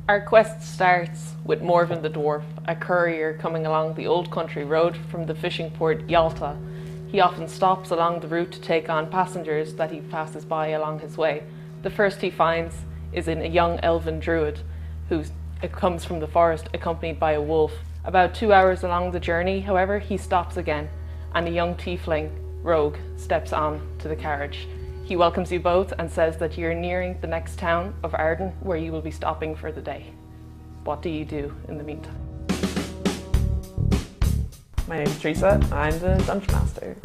Our quest starts with Morven the Dwarf, a courier coming along the old country road from the fishing port Yalta. He often stops along the route to take on passengers that he passes by along his way. The first he finds is in a young elven druid who comes from the forest accompanied by a wolf. About 2 hours along the journey, however, he stops again and a young tiefling rogue steps on to the carriage. He welcomes you both and says that you're nearing the next town of Arden where you will be stopping for the day. What do you do in the meantime? My name is Teresa, I'm the Dungeon Master.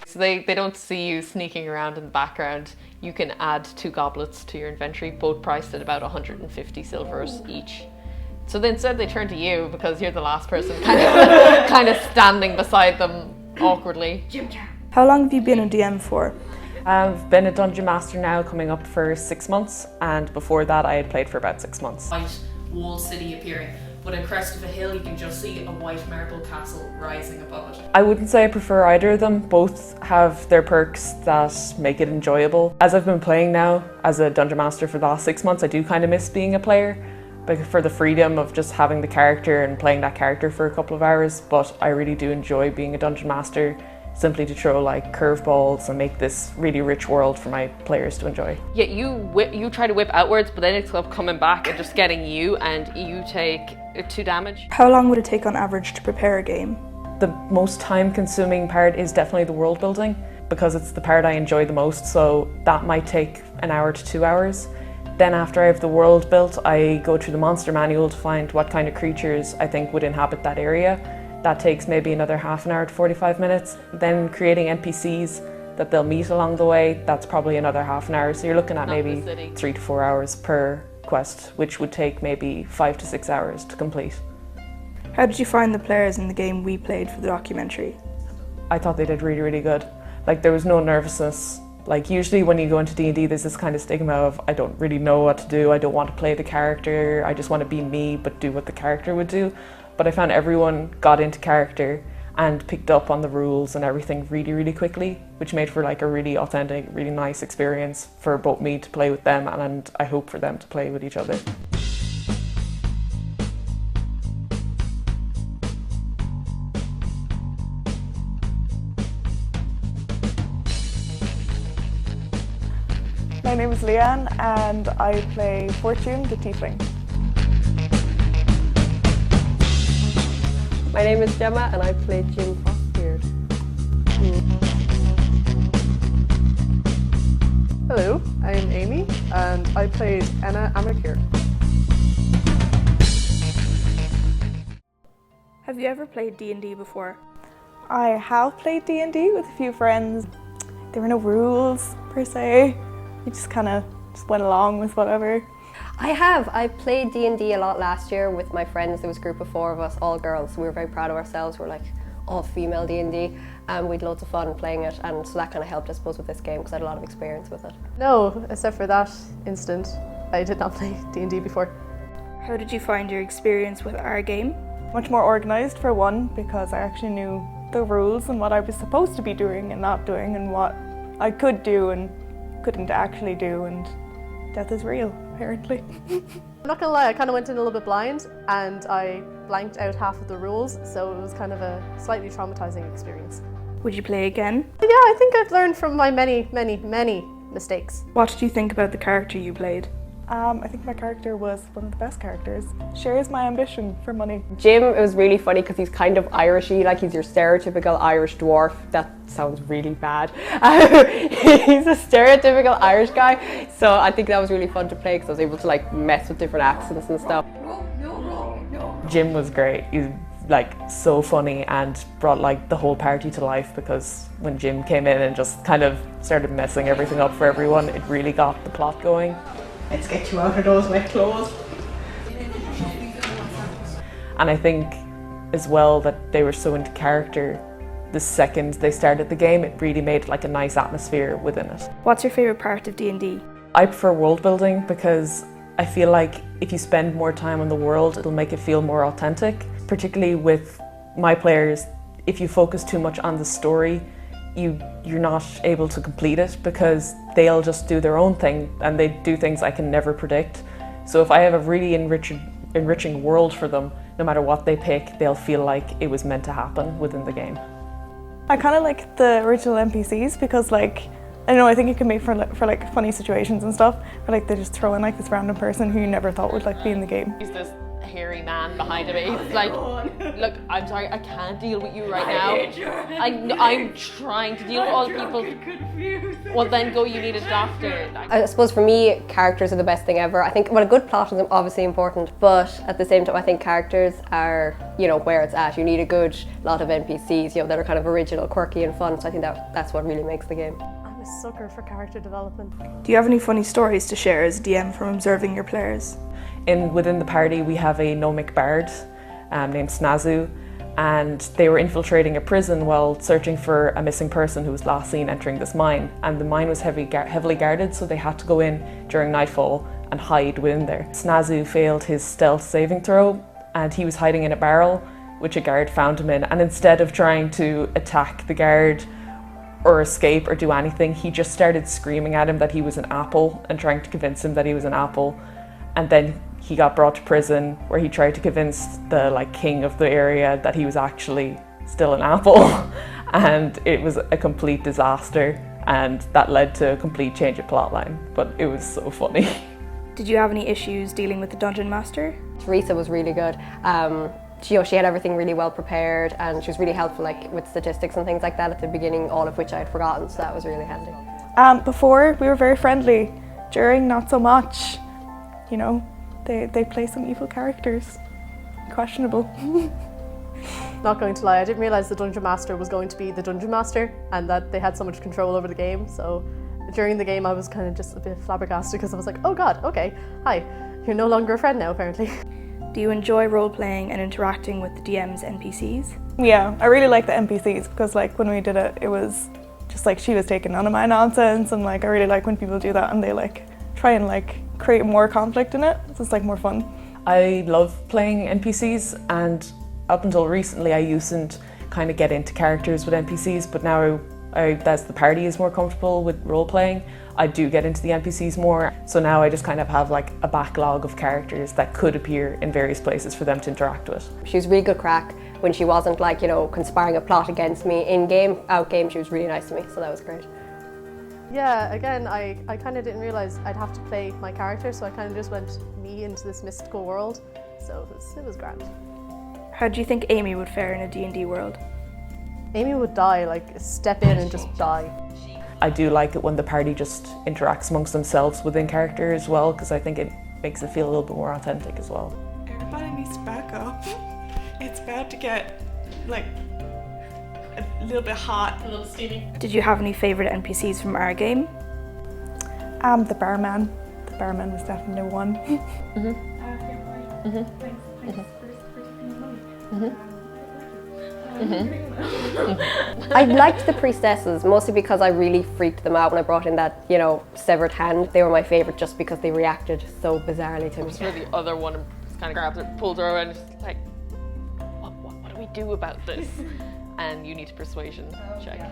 So they don't see you sneaking around in the background. You can add 2 goblets to your inventory, both priced at about 150 silvers each. So then instead they turn to you because you're the last person kind of standing beside them awkwardly. How long have you been a DM for? I've been a Dungeon Master now coming up for 6 months, and before that I had played for about 6 months. White walled city appearing, but in crest of a hill you can just see a white marble castle rising above it. I wouldn't say I prefer either of them. Both have their perks that make it enjoyable. As I've been playing now as a Dungeon Master for the last 6 months, I do kind of miss being a player, but for the freedom of just having the character and playing that character for a couple of hours. But I really do enjoy being a Dungeon Master, simply to throw like curveballs and make this really rich world for my players to enjoy. Yeah, you try to whip outwards, but then it's coming back and just getting you, and you take 2 damage. How long would it take on average to prepare a game? The most time-consuming part is definitely the world building, because it's the part I enjoy the most, so that might take an hour to 2 hours. Then after I have the world built, I go through the monster manual to find what kind of creatures I think would inhabit that area. That takes maybe another half an hour to 45 minutes. Then creating NPCs that they'll meet along the way, that's probably another half an hour. So you're looking at maybe 3 to 4 hours per quest, which would take maybe 5 to 6 hours to complete. How did you find the players in the game we played for the documentary? I thought they did really, really good. Like, there was no nervousness. Like, usually when you go into D&D, there's this kind of stigma of, I don't really know what to do, I don't want to play the character, I just want to be me but do what the character would do. But I found everyone got into character and picked up on the rules and everything really, really quickly, which made for like a really authentic, really nice experience for both me to play with them and I hope for them to play with each other. My name is Leanne and I play Fortune the Tiefling. My name is Gemma and I play Jim Foxbeard. Hello, I'm Amy and I played Anna Amakir. Have you ever played D&D before? I have played D&D with a few friends. There were no rules per se. We just kind of went along with whatever. I have. I played D&D a lot last year with my friends. There was a group of 4 of us, all girls. We were very proud of ourselves. We're like all female D&D and we had loads of fun playing it, and so that kind of helped, I suppose, with this game because I had a lot of experience with it. No, except for that instant, I did not play D&D before. How did you find your experience with our game? Much more organised for one, because I actually knew the rules and what I was supposed to be doing and not doing and what I could do and couldn't actually do, and death is real, apparently. I'm not gonna lie, I kind of went in a little bit blind and I blanked out half of the rules, so it was kind of a slightly traumatizing experience. Would you play again? But yeah, I think I've learned from my many mistakes. What did you think about the character you played? I think my character was one of the best characters. Shares my ambition for money. Jim, it was really funny because he's kind of Irishy, like he's your stereotypical Irish dwarf. That sounds really bad. He's a stereotypical Irish guy, so I think that was really fun to play because I was able to like mess with different accents and stuff. Jim was great. He's like so funny and brought like the whole party to life, because when Jim came in and just kind of started messing everything up for everyone, it really got the plot going. Let's get you out of those wet clothes. And I think as well that they were so into character. The second they started the game, it really made like a nice atmosphere within it. What's your favourite part of D&D? I prefer world building because I feel like if you spend more time on the world, it'll make it feel more authentic. Particularly with my players, if you focus too much on the story, you're not able to complete it because they'll just do their own thing and they do things I can never predict. So if I have a really enriching world for them, no matter what they pick, they'll feel like it was meant to happen within the game. I kind of like the original NPCs because like, I don't know, I think it can make for like funny situations and stuff, but like they just throw in like this random person who you never thought would like be in the game. He's this hairy man behind him. He's like, look, I'm sorry, I can't deal with you right now. I'm trying to deal with all the people. Well then go, you need a doctor. I suppose for me, characters are the best thing ever. I think, well, a good plot is obviously important, but at the same time, I think characters are, you know, where it's at. You need a good lot of NPCs, you know, that are kind of original, quirky and fun. So I think that's what really makes the game. I'm a sucker for character development. Do you have any funny stories to share as a DM from observing your players? Within the party we have a gnomic bard named Snazu, and they were infiltrating a prison while searching for a missing person who was last seen entering this mine, and the mine was heavily guarded, so they had to go in during nightfall and hide within there. Snazu failed his stealth saving throw and he was hiding in a barrel which a guard found him in, and instead of trying to attack the guard or escape or do anything, he just started screaming at him that he was an apple and trying to convince him that he was an apple. And then he got brought to prison where he tried to convince the king of the area that he was actually still an apple. And it was a complete disaster, and that led to a complete change of plotline, but it was so funny. Did you have any issues dealing with the dungeon master? Teresa was really good. She had everything really well prepared, and she was really helpful with statistics and things like that at the beginning, all of which I had forgotten, so that was really handy. Before, we were very friendly. During, not so much. You know, they play some evil characters. Questionable. Not going to lie, I didn't realise the Dungeon Master was going to be the Dungeon Master and that they had so much control over the game, so during the game I was kind of just a bit flabbergasted because I was like, oh god, okay, hi, you're no longer a friend now apparently. Do you enjoy role-playing and interacting with the DM's NPCs? Yeah, I really like the NPCs because when we did it, it was just she was taking none of my nonsense, and I really like when people do that and they try and create more conflict in it. It's just more fun. I love playing NPCs, and up until recently I used to kind of get into characters with NPCs, but now as the party is more comfortable with role-playing, I do get into the NPCs more. So now I just kind of have a backlog of characters that could appear in various places for them to interact with. She was really good crack when she wasn't conspiring a plot against me in game. Out game she was really nice to me, so that was great. Yeah, again, I kind of didn't realise I'd have to play my character, so I kind of just went me into this mystical world, so it was grand. How do you think Amy would fare in a D&D world? Amy would die, step in and just die. I do like it when the party just interacts amongst themselves within character as well, because I think it makes it feel a little bit more authentic as well. Everybody needs to back up. It's about to get a little bit hot. A little steamy. Did you have any favourite NPCs from our game? The barman. The barman was definitely one. I liked the priestesses mostly because I really freaked them out when I brought in that, severed hand. They were my favourite just because they reacted so bizarrely to me. So the other one just kind of grabs her, pulls her over, and just what do we do about this? And you need a persuasion check.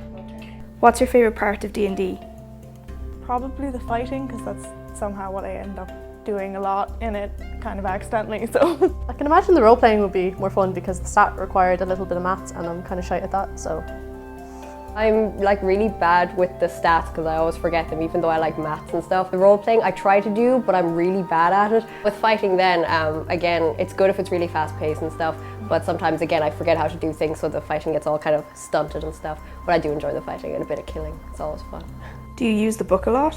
What's your favourite part of D&D? Probably the fighting, because that's somehow what I end up doing a lot in it, kind of accidentally, so. I can imagine the role-playing would be more fun because the stat required a little bit of maths and I'm kind of shy at that, so. I'm really bad with the stats because I always forget them, even though I like maths and stuff. The role-playing I try to do, but I'm really bad at it. With fighting then, again, it's good if it's really fast-paced and stuff, but sometimes, again, I forget how to do things, so the fighting gets all kind of stunted and stuff. But I do enjoy the fighting and a bit of killing. It's always fun. Do you use the book a lot?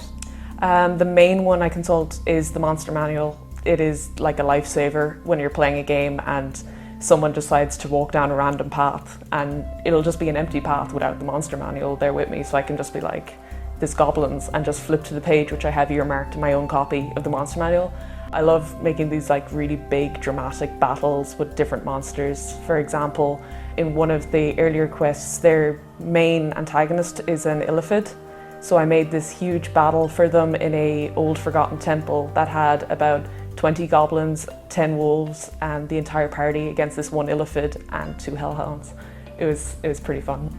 The main one I consult is the Monster Manual. It is like a lifesaver when you're playing a game and someone decides to walk down a random path, and it'll just be an empty path without the Monster Manual there with me, so I can just be like, there's goblins, and just flip to the page which I have earmarked in my own copy of the Monster Manual. I love making these really big dramatic battles with different monsters. For example, in one of the earlier quests, their main antagonist is an illithid. So I made this huge battle for them in a old forgotten temple that had about 20 goblins, 10 wolves, and the entire party against this one illithid and 2 hellhounds. It was pretty fun.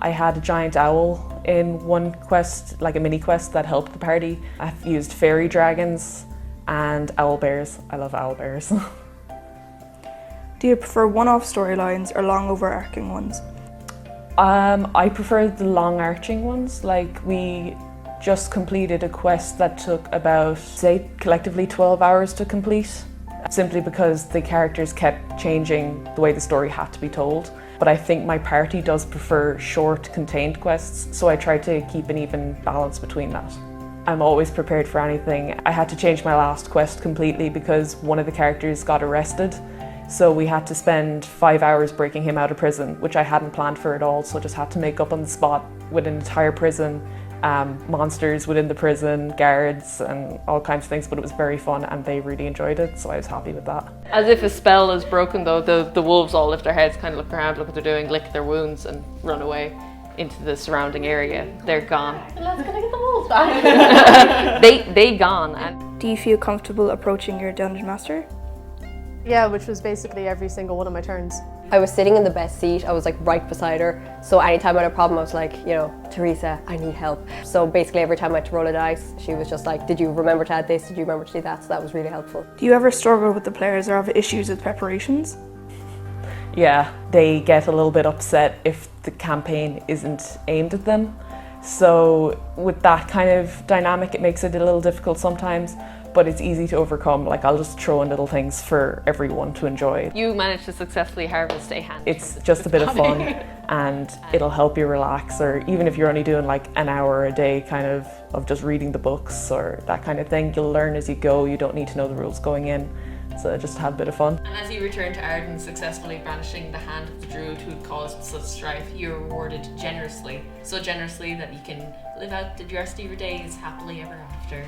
I had a giant owl in one quest, like a mini quest that helped the party. I've used fairy dragons and owl bears. I love owl bears. Do you prefer one-off storylines or long overarching ones? I prefer the long arching ones. Like, we just completed a quest that took about, say, collectively 12 hours to complete, simply because the characters kept changing the way the story had to be told. But I think my party does prefer short, contained quests, so I try to keep an even balance between that. I'm always prepared for anything. I had to change my last quest completely because one of the characters got arrested. So we had to spend 5 hours breaking him out of prison, which I hadn't planned for at all, so just had to make up on the spot with an entire prison, monsters within the prison, guards and all kinds of things, but it was very fun and they really enjoyed it, so I was happy with that. As if a spell is broken though, the wolves all lift their heads, kind of look around, look what they're doing, lick their wounds and run away into the surrounding area. They're gone. Let's go get the wolves back. they gone. And Do you feel comfortable approaching your dungeon master? Yeah, which was basically every single one of my turns. I was sitting in the best seat, I was like right beside her, so anytime I had a problem I was like, you know, Teresa, I need help. So basically every time I had to roll a dice, she was just like, did you remember to add this, did you remember to do that, so that was really helpful. Do you ever struggle with the players or have issues with preparations? Yeah, they get a little bit upset if the campaign isn't aimed at them. So with that kind of dynamic, it makes it a little difficult sometimes, but it's easy to overcome. Like, I'll just throw in little things for everyone to enjoy. you managed to successfully harvest a hand. It's just a bit of fun and it'll help you relax, or even if you're only doing like an hour a day kind of just reading the books or that kind of thing, you'll learn as you go. You don't need to know the rules going in. So just have a bit of fun. And as you return to Arden, successfully banishing the hand of the druid who had caused such strife, you are rewarded generously. So generously that you can live out the rest of your days happily ever after.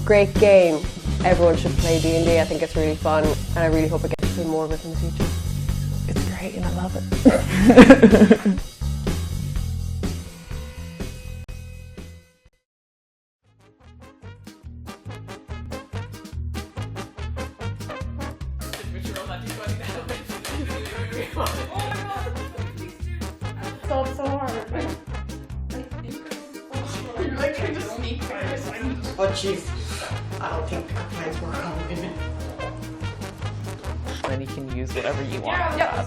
Great game. Everyone should play D&D. I think it's really fun and I really hope I get to see more of it in the future. It's great and I love it. Oh jeez, I don't think the complaints were coming. Then you can use whatever you want. Yeah.